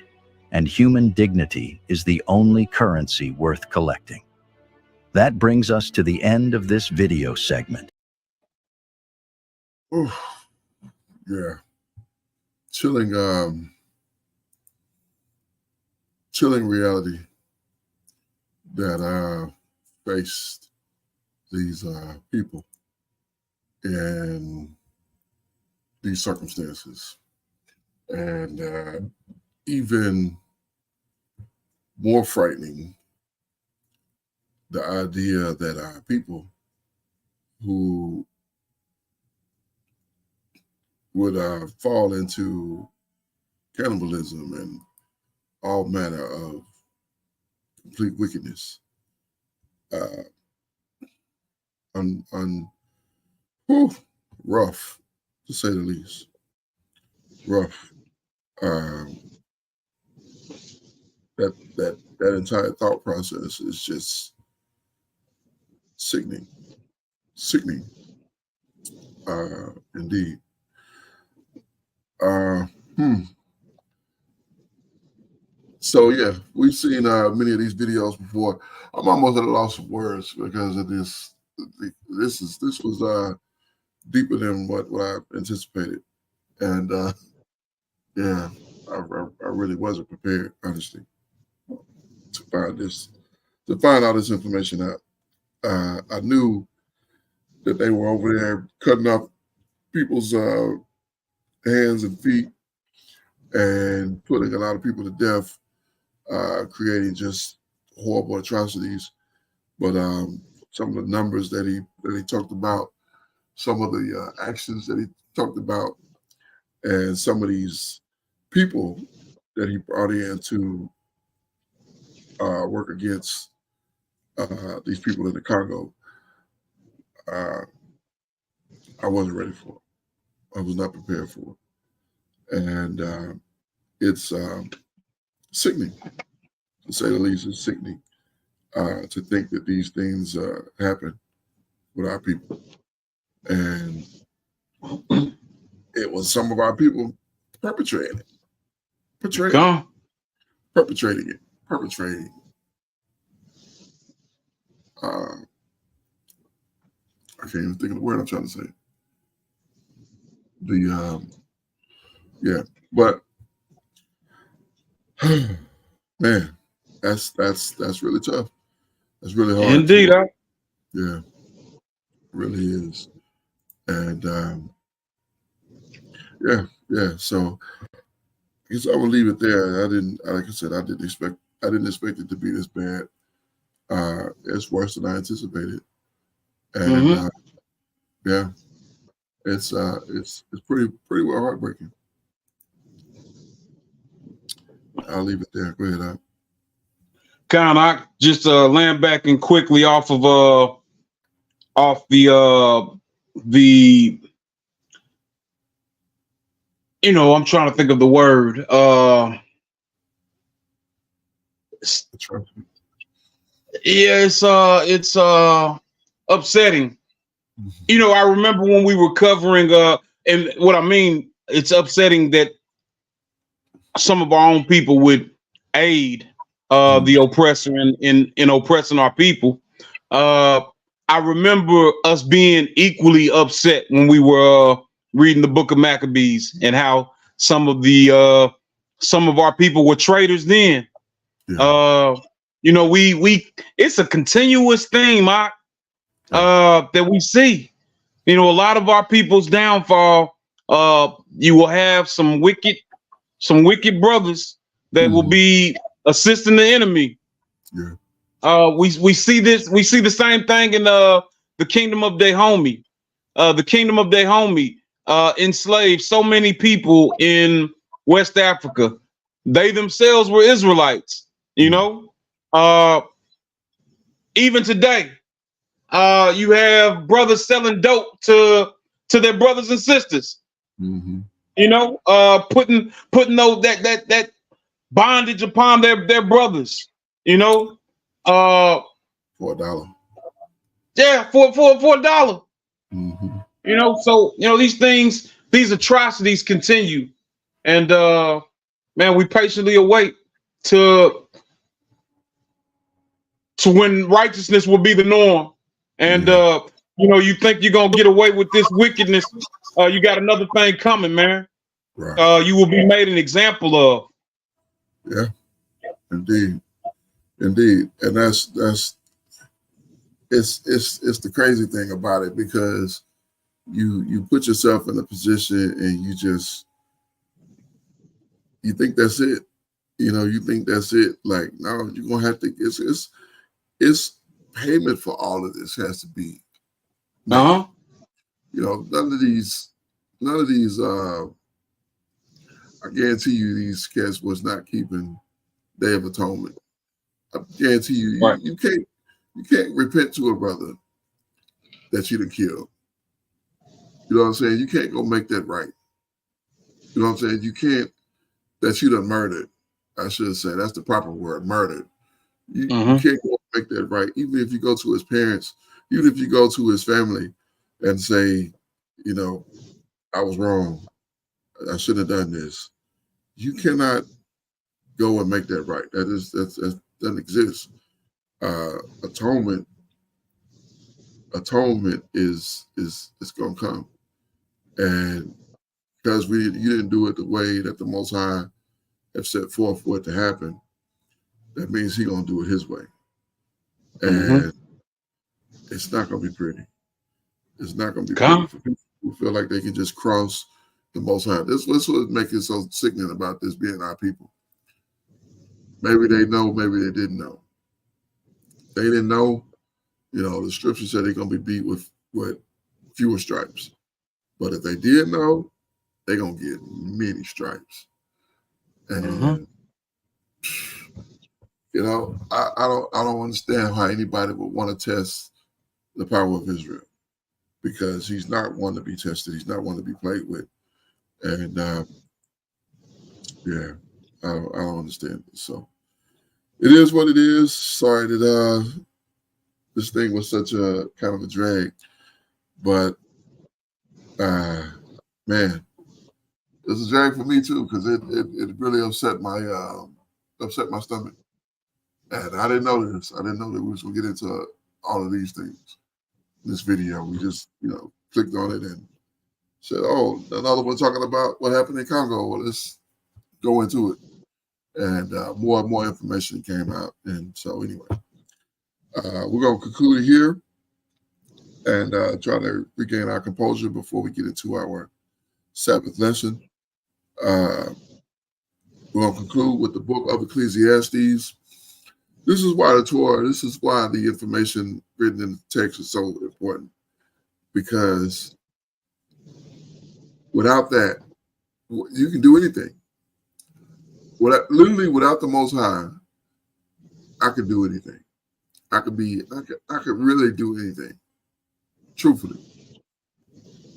and human dignity is the only currency worth collecting. That brings us to the end of this video segment. Oof. Yeah. Chilling reality that faced these people in these circumstances. And even more frightening, the idea that people who would fall into cannibalism and all manner of complete wickedness, rough, to say the least. Rough. That entire thought process is just sickening. Indeed. So yeah, we've seen many of these videos before. I'm almost at a loss of words because of this. This was deeper than what I anticipated, and yeah, I really wasn't prepared, honestly, to find all this information out. I knew that they were over there cutting up people's hands and feet and putting a lot of people to death, creating just horrible atrocities. But some of the numbers that he talked about, some of the actions that he talked about, and some of these people that he brought in to work against these people in the Congo, I wasn't ready for it. I was not prepared for it. And it's sickening, to say the least. It's sickening to think that these things happen with our people. And it was some of our people perpetrating it. Perpetrating. I can't even think of the word I'm trying to say. But man, that's really tough. That's really hard. Indeed, yeah, it really is. And yeah. So I guess I will leave it there. Like I said, I didn't expect it to be this bad. It's worse than I anticipated. And yeah, it's pretty well heartbreaking. I'll leave it there. Go ahead. Kind of just land back and quickly off the I'm trying to think of the word. Yeah, it's upsetting. I remember when we were covering and what I mean, it's upsetting that some of our own people would aid the oppressor in oppressing our people. I remember us being equally upset when we were reading the book of Maccabees and how some of our people were traitors then. Yeah. We it's a continuous thing, Mark, that we see. A lot of our people's downfall, you will have some wicked brothers that will be assisting the enemy. Yeah. We see this. We see the same thing in the kingdom of Dahomey. The kingdom of Dahomey enslaved so many people in West Africa. They themselves were Israelites. Even today, you have brothers selling dope to their brothers and sisters. Putting that bondage upon their brothers. For $1. Yeah, for $1. So these atrocities continue, and man, we patiently await to when righteousness will be the norm. And you think you're gonna get away with this wickedness? You got another thing coming, man. Right. You will be made an example of. Yeah, indeed, and that's it's the crazy thing about it, because you put yourself in a position and you think that's it. You think that's it. Like, no, you're gonna have to. It's payment for all of this has to be. None of these. I guarantee you, these cats was not keeping Day of Atonement. I guarantee you, right. you can't repent to a brother that you done killed. You know what I'm saying? You can't go make that right. You know what I'm saying? You can't, that you done murdered. I should say that's the proper word, murdered. You can't go make that right. Even if you go to his parents, even if you go to his family and say, I was wrong. I shouldn't have done this. You cannot go and make that right. That doesn't exist. Atonement is gonna come, and because you didn't do it the way that the Most High have set forth for it to happen, that means He's gonna do it His way, and it's not gonna be pretty. It's not gonna be pretty for people. who feel like they can just cross the Most High. This is what makes it so sickening about this being our people. Maybe they know, maybe they didn't know. They didn't know, the scripture said they're going to be beat with fewer stripes. But if they did know, they're going to get many stripes. And, I don't understand how anybody would want to test the power of Israel, because he's not one to be tested. He's not one to be played with. And, I don't understand this. So it is what it is. Sorry that this thing was such a kind of a drag. But, man, it's a drag for me too, because it really upset my stomach. And I didn't know this. I didn't know that we was going to get into all of these things. This video, we just, clicked on it and said, oh, another one talking about what happened in Congo. Well, let's go into it. And more and more information came out. And so anyway, we're going to conclude it here and try to regain our composure before we get into our Sabbath lesson. We're going to conclude with the book of Ecclesiastes. This is why the Torah, this is why the information written in the text is so important, because without that, you can do anything. Without the Most High, I could do anything. I could really do anything. Truthfully.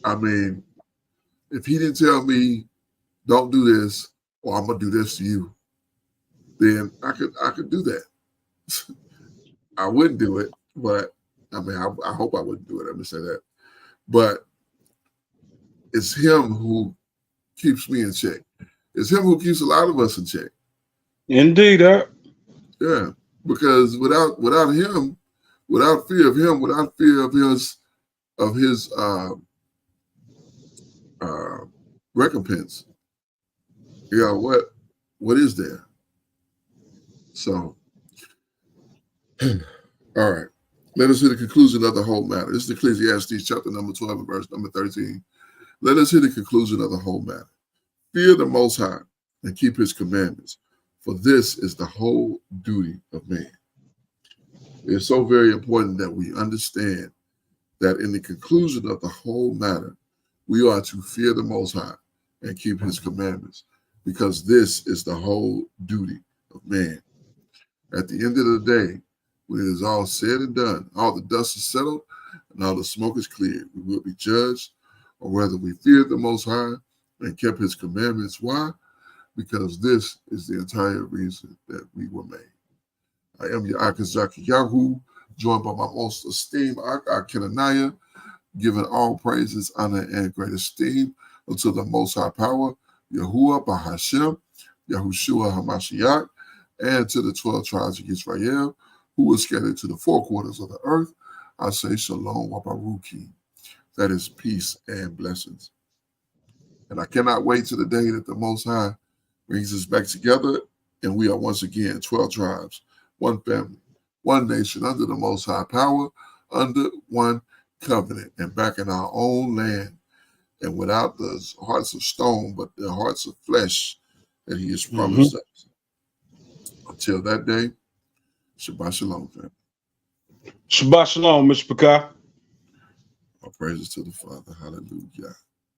I mean, if he didn't tell me, don't do this, or I'm gonna do this to you, then I could do that. I wouldn't do it, but I mean, I hope I wouldn't do it. Let me say that. But it's him who keeps me in check. It's him who keeps a lot of us in check. Indeed, yeah. Because without him, without fear of him, without fear of his recompense, what is there? So, all right. Let us hear the conclusion of the whole matter. This is Ecclesiastes chapter number 12 and verse number 13. Let us hear the conclusion of the whole matter. Fear the Most High and keep his commandments, for this is the whole duty of man. It's so very important that we understand that in the conclusion of the whole matter, we are to fear the Most High and keep his commandments, because this is the whole duty of man. At the end of the day, when it is all said and done, all the dust is settled and all the smoke is cleared, we will be judged on whether we feared the Most High and kept his commandments. Why? Because this is the entire reason that we were made. I am your Akazaki Yahu, joined by my most esteemed Akenaniah, giving all praises, honor, and great esteem unto the Most High Power, Yahuwah Bahashem, Yahushua HaMashiach, and to the 12 tribes of Israel, who were scattered to the four quarters of the earth. I say Shalom Wabaruki. That is peace and blessings. And I cannot wait till the day that the Most High brings us back together, and we are once again 12 tribes, one family, one nation, under the Most High Power, under one covenant, and back in our own land, and without the hearts of stone, but the hearts of flesh that he has promised us. Until that day, Shabbat Shalom, family. Shabbat Shalom, Mr. Pekah. All praises to the Father. Hallelujah.